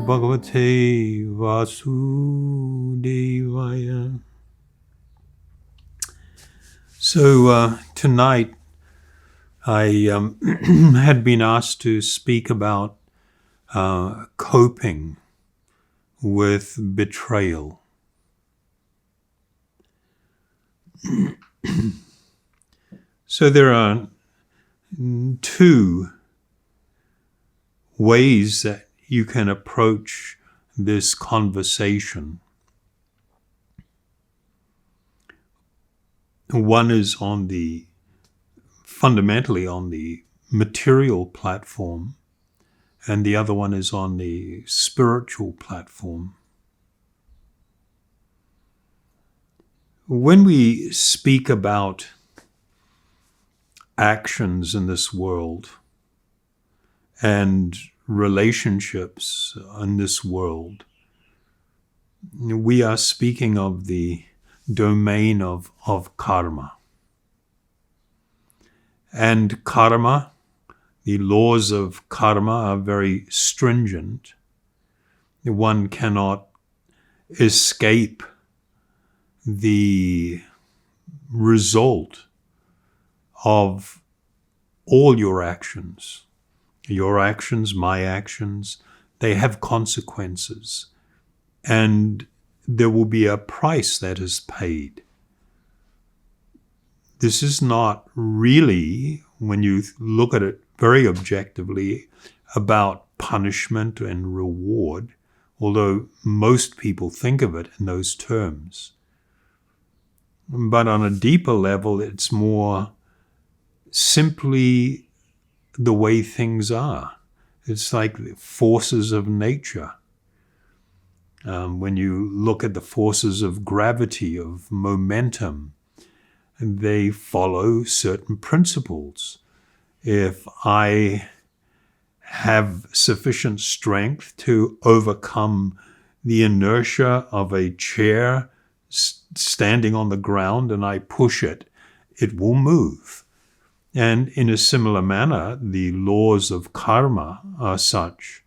Bhagavate Vasudevaya. So tonight I had been asked to speak about coping with betrayal. So there are two ways that you can approach this conversation. One is fundamentally on the material platform, and the other one is on the spiritual platform. When we speak about actions in this world and relationships in this world, we are speaking of the domain of karma. And karma, the laws of karma are very stringent. One cannot escape the result of all your actions. Your actions, my actions, they have consequences. And there will be a price that is paid. This is not really, when you look at it very objectively, about punishment and reward, although most people think of it in those terms. But on a deeper level, it's more simply the way things are. It's like the forces of nature. When you look at the forces of gravity, of momentum, they follow certain principles. If I have sufficient strength to overcome the inertia of a chair standing on the ground and I push it, it will move. And in a similar manner, the laws of karma are such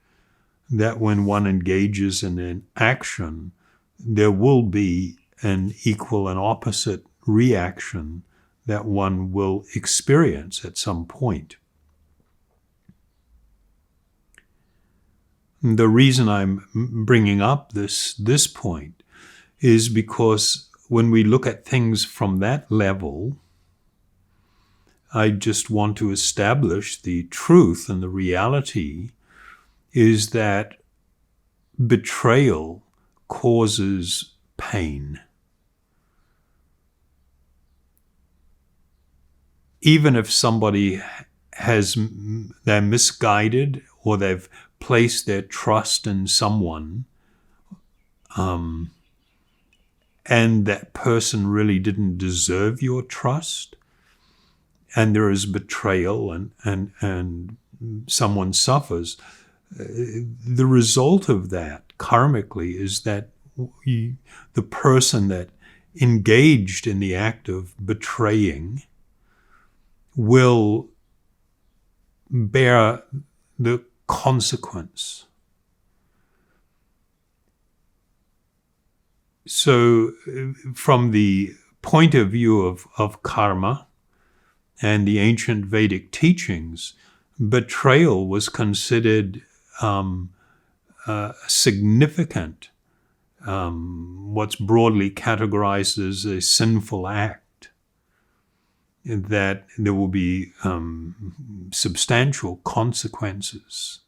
that when one engages in an action, there will be an equal and opposite reaction that one will experience at some point. The reason I'm bringing up this point is because when we look at things from that level, I just want to establish the truth and the reality is that betrayal causes pain. Even if somebody they're misguided or they've placed their trust in someone, and that person really didn't deserve your trust, and there is betrayal and someone suffers, the result of that karmically is that the person that engaged in the act of betraying will bear the consequence. So from the point of view of karma and the ancient Vedic teachings, betrayal was considered significant, what's broadly categorized as a sinful act, that there will be substantial consequences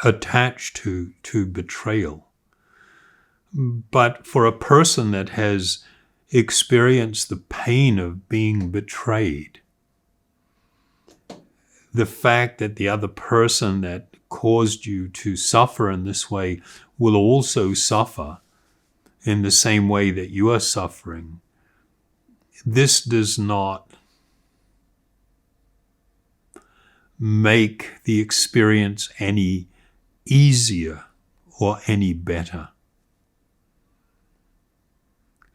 attached to betrayal. But for a person that has experienced the pain of being betrayed, the fact that the other person that caused you to suffer in this way will also suffer in the same way that you are suffering, this does not make the experience any easier or any better.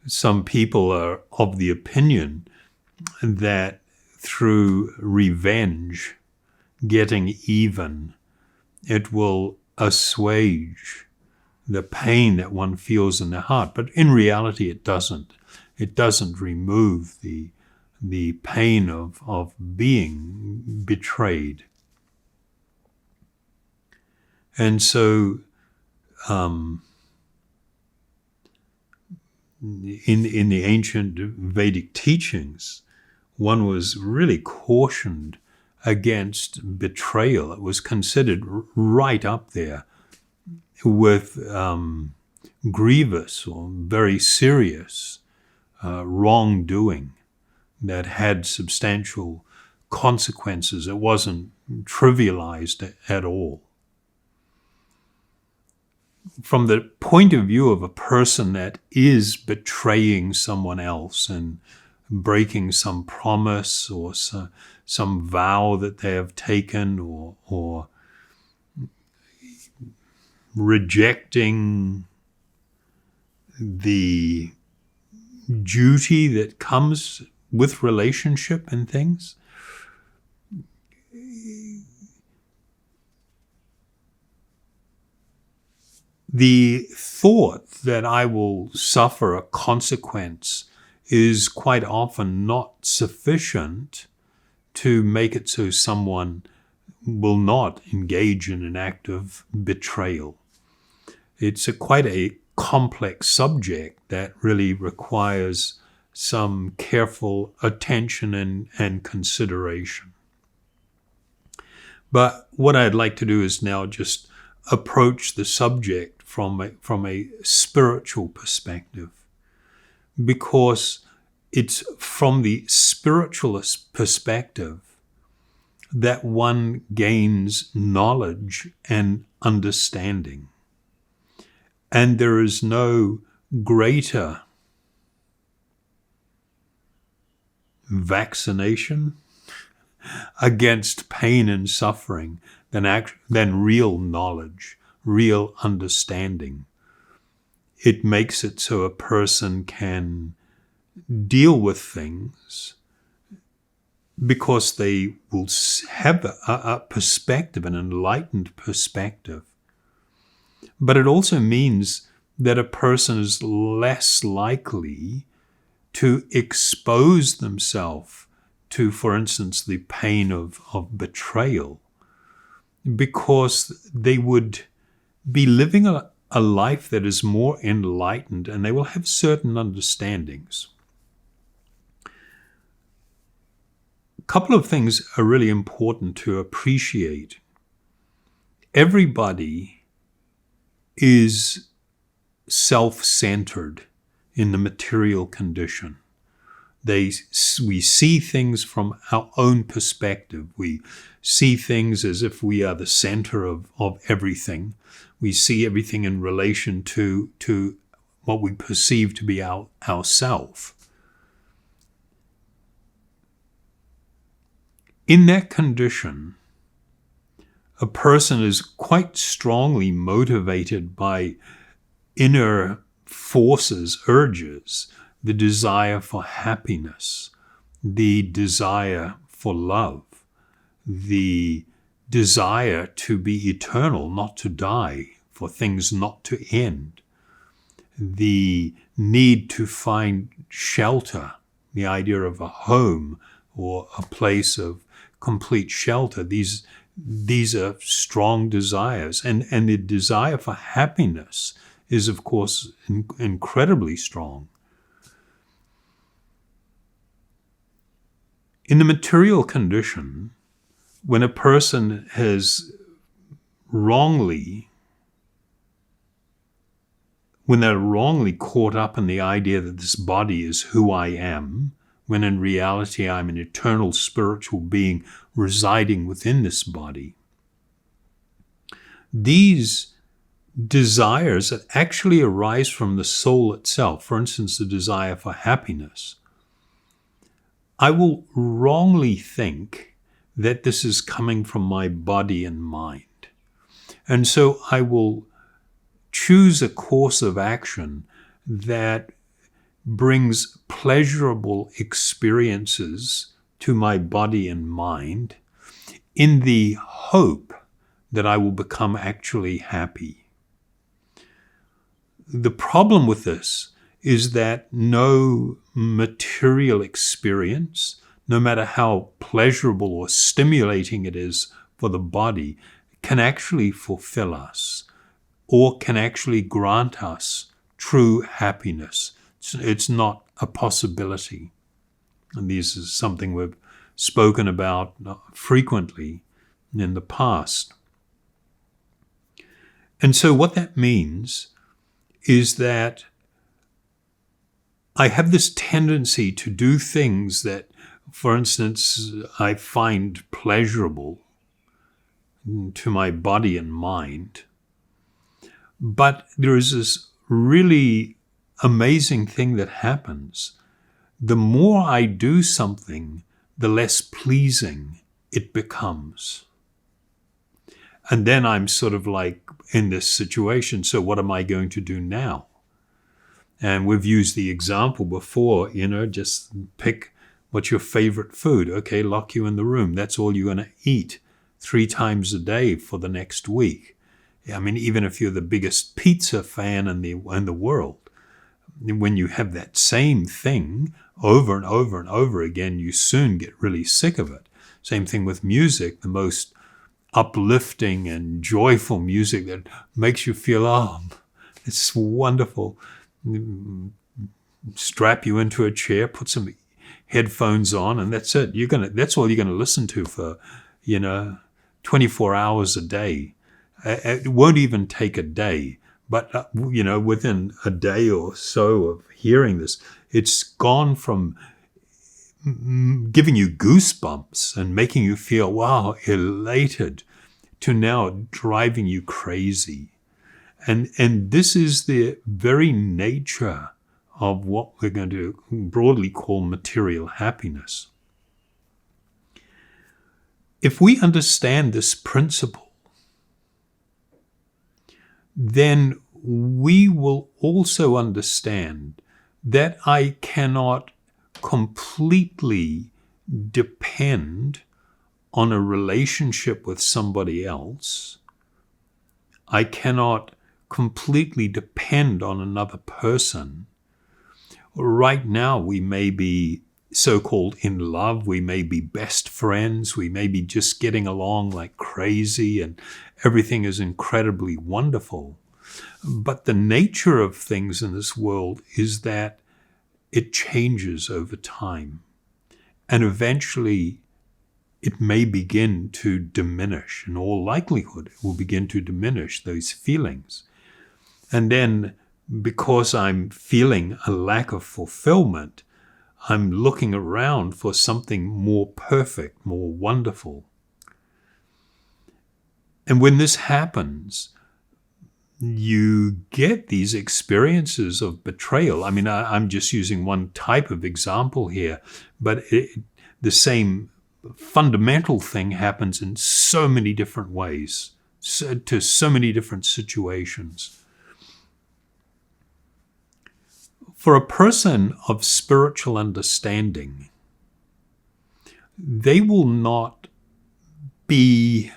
some people are of the opinion that through revenge, getting even, it will assuage the pain that one feels in the heart. But in reality, it doesn't. It doesn't remove the pain of being betrayed. And so in the ancient Vedic teachings, one was really cautioned against betrayal. It was considered right up there with grievous or very serious wrongdoing that had substantial consequences. It wasn't trivialized at all. From the point of view of a person that is betraying someone else and breaking some promise or some vow that they have taken, or rejecting the duty that comes with relationship and things, the thought that I will suffer a consequence is quite often not sufficient to make it so someone will not engage in an act of betrayal. It's quite a complex subject that really requires some careful attention and consideration. But what I'd like to do is now just approach the subject from a spiritual perspective, because it's from the spiritualist perspective that one gains knowledge and understanding. And there is no greater vaccination against pain and suffering than real knowledge, real understanding. It makes it so a person can deal with things because they will have a perspective, an enlightened perspective. But it also means that a person is less likely to expose themselves to, for instance, the pain of betrayal, because they would be living a life that is more enlightened, and they will have certain understandings. A couple of things are really important to appreciate. Everybody is self-centered in the material condition. We see things from our own perspective. We see things as if we are the center of everything. We see everything in relation to what we perceive to be ourself. In that condition, a person is quite strongly motivated by inner forces, urges, the desire for happiness, the desire for love, the desire to be eternal, not to die, for things not to end, the need to find shelter, the idea of a home or a place of complete shelter. These are strong desires. And the desire for happiness is, of course, incredibly strong. In the material condition, when a person has when they're wrongly caught up in the idea that this body is who I am, when in reality I'm an eternal spiritual being residing within this body, these desires that actually arise from the soul itself, for instance, the desire for happiness, I will wrongly think that this is coming from my body and mind. And so I will choose a course of action that brings pleasurable experiences to my body and mind in the hope that I will become actually happy. The problem with this is that no material experience, no matter how pleasurable or stimulating it is for the body, can actually fulfill us or can actually grant us true happiness. It's not a possibility. And this is something we've spoken about frequently in the past. And so what that means is that I have this tendency to do things that, for instance, I find pleasurable to my body and mind. But there is this really amazing thing that happens. The more I do something, the less pleasing it becomes. And then I'm sort of like in this situation, so what am I going to do now? And we've used the example before, just pick what's your favorite food. Okay, lock you in the room. That's all you're going to eat 3 times a day for the next week. I mean, even if you're the biggest pizza fan in the world, when you have that same thing over and over and over again, you soon get really sick of it. Same thing with music, the most uplifting and joyful music that makes you feel, oh, it's wonderful. Strap you into a chair, put some headphones on, and that's it. That's all you're gonna listen to for, 24 hours a day. It won't even take a day, but within a day or so of hearing this, it's gone from giving you goosebumps and making you feel, wow, elated, to now driving you crazy. And this is the very nature of what we're going to broadly call material happiness. If we understand this principle, then we will also understand that I cannot completely depend on a relationship with somebody else. I cannot completely depend on another person. Right now, we may be so-called in love, we may be best friends, we may be just getting along like crazy and everything is incredibly wonderful. But the nature of things in this world is that it changes over time. And eventually, it may begin to diminish. In all likelihood, it will begin to diminish those feelings. And then, because I'm feeling a lack of fulfillment, I'm looking around for something more perfect, more wonderful. And when this happens, you get these experiences of betrayal. I mean, I'm just using one type of example here, but the same fundamental thing happens in so many different ways, to so many different situations. For a person of spiritual understanding, they will not be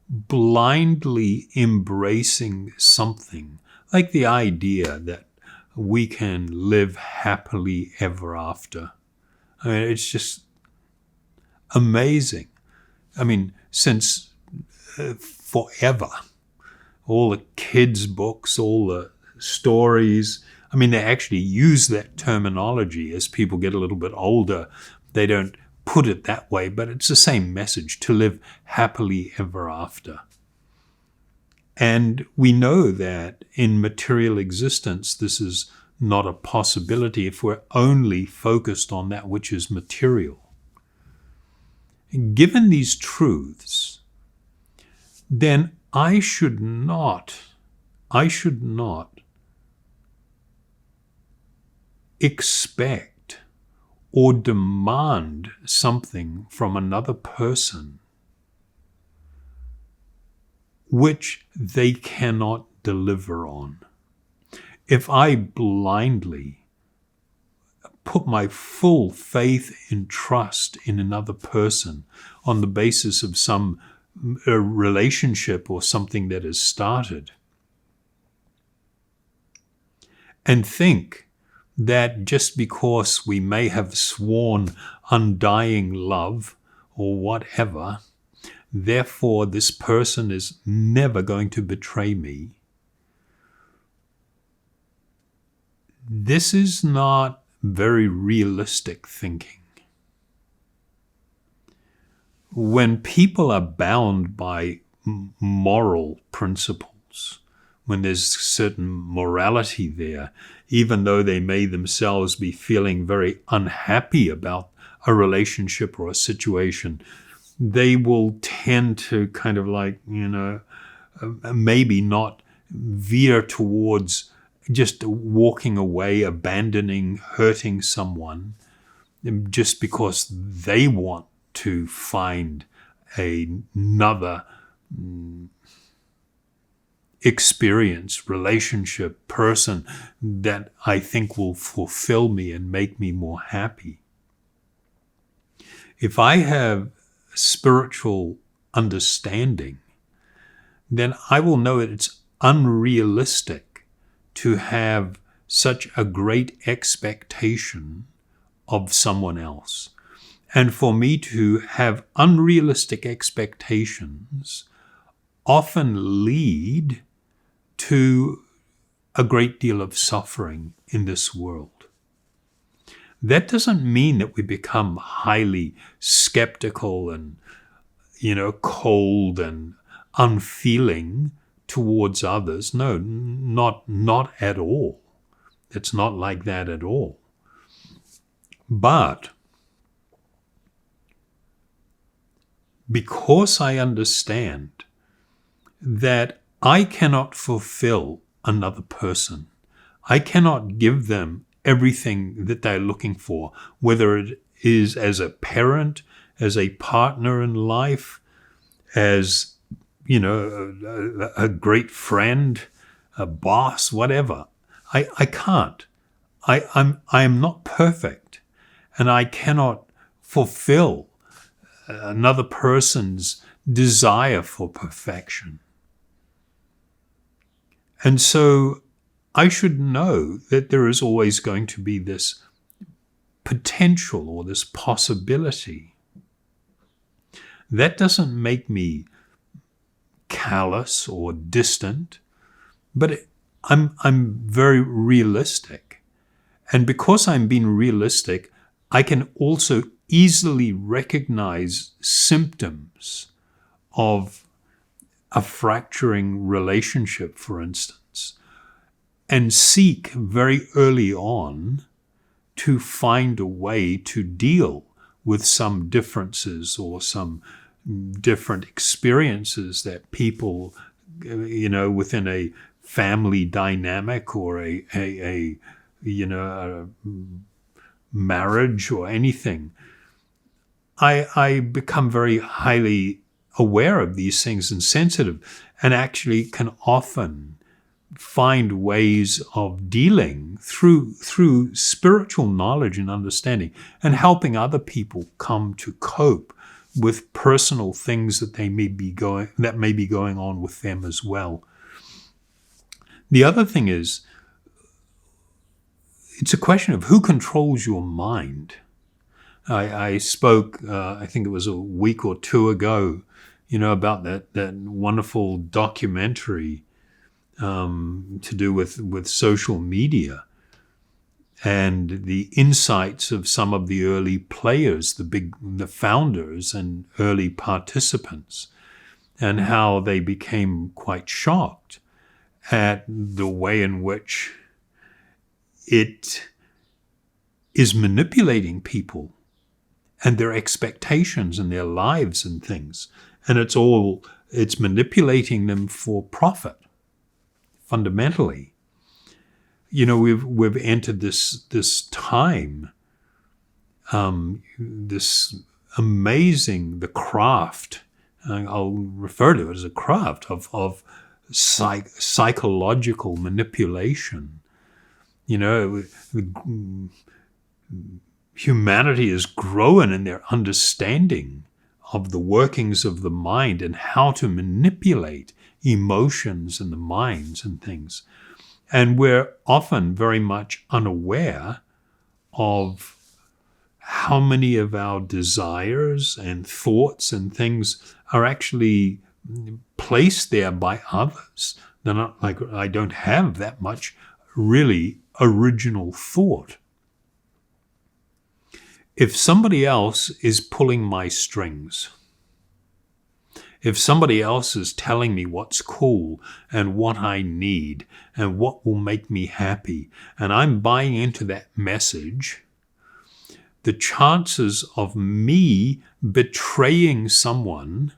blindly embracing something like the idea that we can live happily ever after. I mean, it's just amazing. I mean, since forever, all the kids' books, all the stories, I mean, they actually use that terminology as people get a little bit older. They don't put it that way, but it's the same message, to live happily ever after. And we know that in material existence, this is not a possibility if we're only focused on that which is material. Given these truths, then I should not expect or demand something from another person which they cannot deliver on. If I blindly put my full faith and trust in another person on the basis of some relationship or something that has started, and think that just because we may have sworn undying love or whatever, therefore this person is never going to betray me. This is not very realistic thinking. When people are bound by moral principles, when there's certain morality there, even though they may themselves be feeling very unhappy about a relationship or a situation, they will tend to kind of like, maybe not veer towards just walking away, abandoning, hurting someone, just because they want to find another experience, relationship, person that I think will fulfill me and make me more happy. If I have spiritual understanding, then I will know that it's unrealistic to have such a great expectation of someone else. And for me to have unrealistic expectations often lead to a great deal of suffering in this world. That doesn't mean that we become highly skeptical and, cold and unfeeling towards others. No, not at all. It's not like that at all. But because I understand that I cannot fulfill another person, I cannot give them everything that they're looking for, whether it is as a parent, as a partner in life, as a great friend, a boss, whatever. I can't. I am not perfect, and I cannot fulfill another person's desire for perfection. And so I should know that there is always going to be this potential or this possibility. That doesn't make me callous or distant, but I'm very realistic. And because I'm being realistic, I can also easily recognize symptoms of a fracturing relationship, for instance, and seek very early on to find a way to deal with some differences or some different experiences that people, within a family dynamic or a marriage or anything. I become very highly aware of these things and sensitive, and actually can often find ways of dealing through spiritual knowledge and understanding, and helping other people come to cope with personal things that may be going on with them as well. The other thing is, it's a question of who controls your mind. I spoke, I think it was a week or two ago, about that wonderful documentary to do with social media and the insights of some of the early players, the founders and early participants, and how they became quite shocked at the way in which it is manipulating people and their expectations and their lives and things. And it's manipulating them for profit, fundamentally. We've entered this time, this amazing, the craft, I'll refer to it as a craft of psychological manipulation. humanity is growing in their understanding of the workings of the mind and how to manipulate emotions and the minds and things. And we're often very much unaware of how many of our desires and thoughts and things are actually placed there by others. They're not like, I don't have that much really original thought. If somebody else is pulling my strings, if somebody else is telling me what's cool and what I need and what will make me happy, and I'm buying into that message, the chances of me betraying someone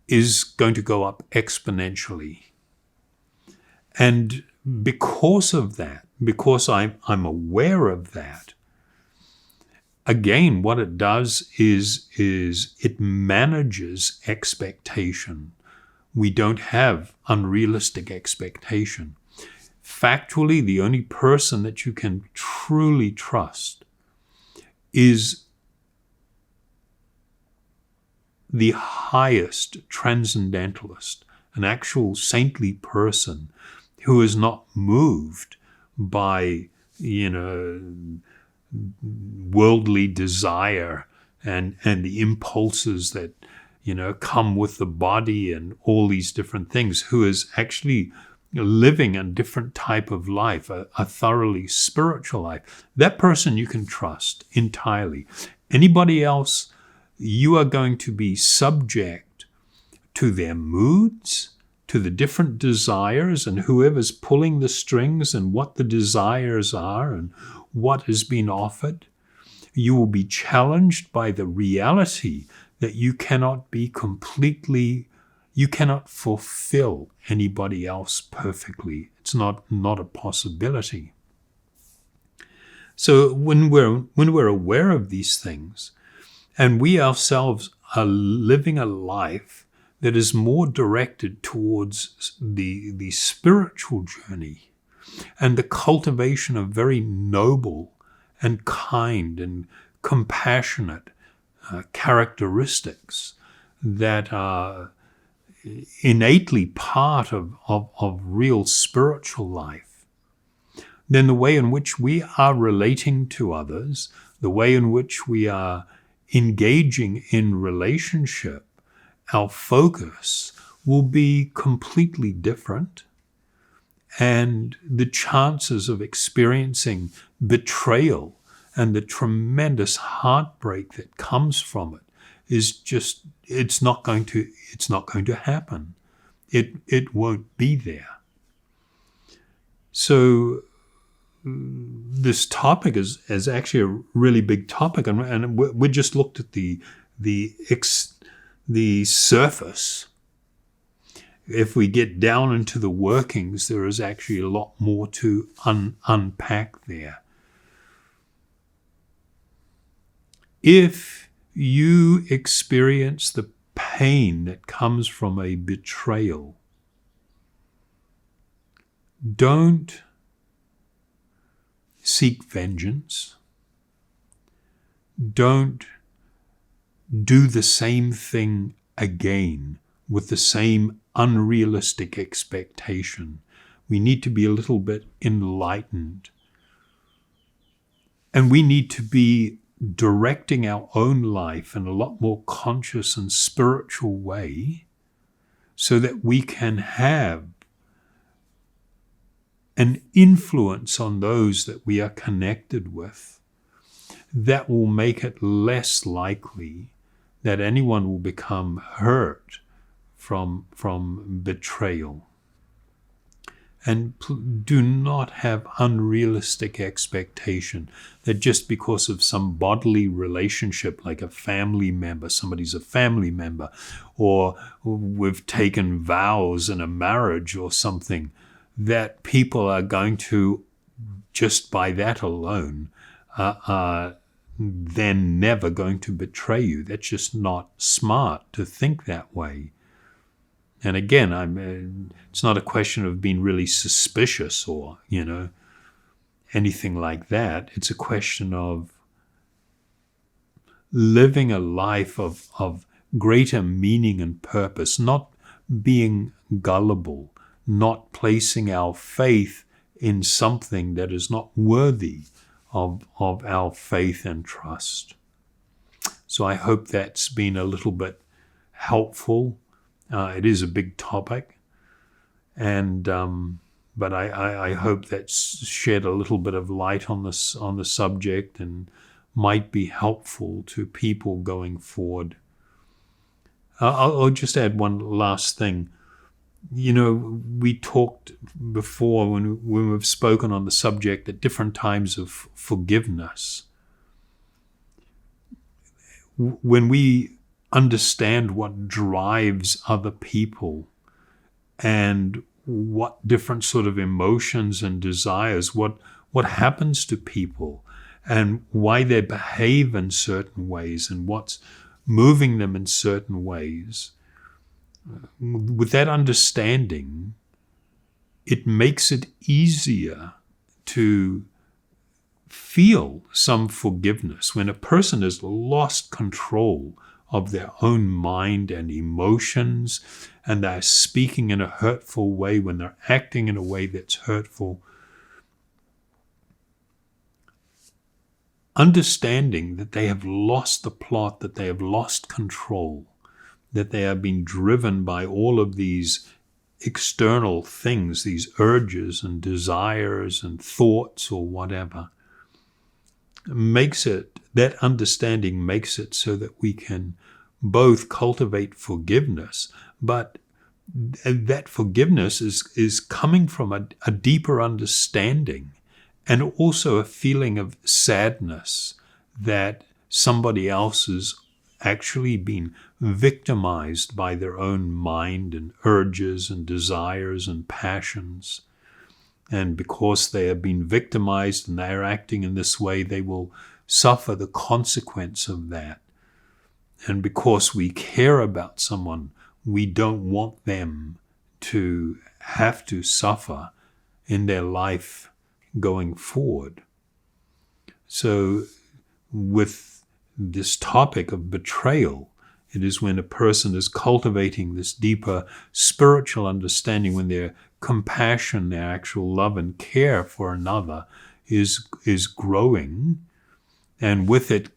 is going to go up exponentially. And because of that, because I'm aware of that, again, what it does is it manages expectation. We don't have unrealistic expectation. Factually, the only person that you can truly trust is the highest transcendentalist, an actual saintly person who is not moved by, worldly desire and the impulses that, come with the body and all these different things, who is actually living a different type of life, a thoroughly spiritual life. That person you can trust entirely. Anybody else, you are going to be subject to their moods, to the different desires, and whoever's pulling the strings and what the desires are and what has been offered. You will be challenged by the reality that you cannot fulfill anybody else perfectly. It's not a possibility. So when we're aware of these things, and we ourselves are living a life that is more directed towards the spiritual journey and the cultivation of very noble and kind and compassionate characteristics that are innately part of real spiritual life, then the way in which we are relating to others, the way in which we are engaging in relationship, our focus will be completely different. And the chances of experiencing betrayal and the tremendous heartbreak that comes from it is just, it's not going to happen. It won't be there. So this topic is actually a really big topic, and we just looked at the surface. If we get down into the workings, there is actually a lot more to unpack there. If you experience the pain that comes from a betrayal, don't seek vengeance. Don't do the same thing again with the same unrealistic expectation. We need to be a little bit enlightened. And we need to be directing our own life in a lot more conscious and spiritual way so that we can have an influence on those that we are connected with that will make it less likely that anyone will become hurt from betrayal. And do not have unrealistic expectation that just because of some bodily relationship, like a family member, somebody's a family member, or we've taken vows in a marriage or something, that people are going to, just by that alone, they're never going to betray you. That's just not smart to think that way. And again, it's not a question of being really suspicious or, anything like that. It's a question of living a life of greater meaning and purpose, not being gullible, not placing our faith in something that is not worthy of our faith and trust. So I hope that's been a little bit helpful. It is a big topic, and but I hope that's shed a little bit of light on the subject and might be helpful to people going forward. I'll just add one last thing. You know, we talked before when we've spoken on the subject at different times of forgiveness. When we understand what drives other people and what different sort of emotions and desires, what happens to people and why they behave in certain ways and what's moving them in certain ways, with that understanding, it makes it easier to feel some forgiveness. When a person has lost control of their own mind and emotions, and they're speaking in a hurtful way, when they're acting in a way that's hurtful, understanding that they have lost the plot, that they have lost control, that they are being driven by all of these external things, these urges and desires and thoughts or whatever, that understanding makes it so that we can both cultivate forgiveness, but that forgiveness is coming from a deeper understanding and also a feeling of sadness that somebody else has actually been victimized by their own mind and urges and desires and passions. And because they have been victimized and they are acting in this way, they will suffer the consequence of that. And because we care about someone, we don't want them to have to suffer in their life going forward. So with this topic of betrayal, it is when a person is cultivating this deeper spiritual understanding, when their compassion, their actual love and care for another is growing, and with it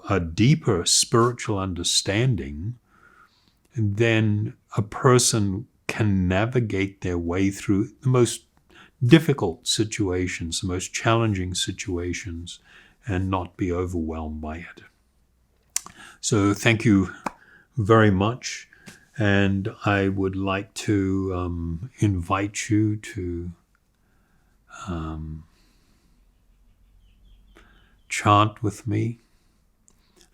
a deeper spiritual understanding, then a person can navigate their way through the most difficult situations, the most challenging situations, and not be overwhelmed by it. So thank you very much, and I would like to invite you to chant with me,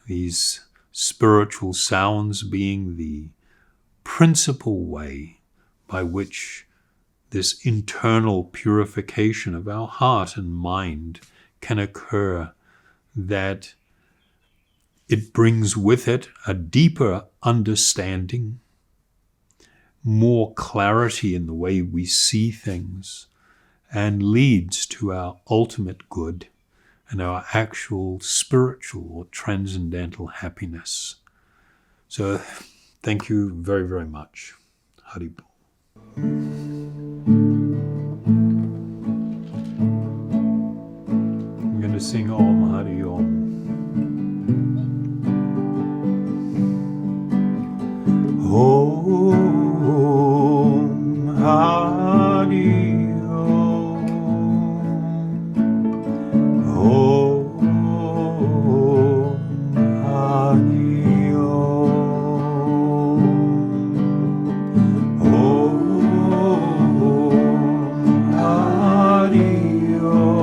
these spiritual sounds being the principal way by which this internal purification of our heart and mind can occur, that it brings with it a deeper understanding, more clarity in the way we see things, and leads to our ultimate good and our actual spiritual or transcendental happiness. So thank you very, very much. Haribol. I'm going to sing Om Hari Om. Om Hari Om. Om Hari Om. Om Hari Om.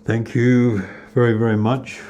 Thank you very, very much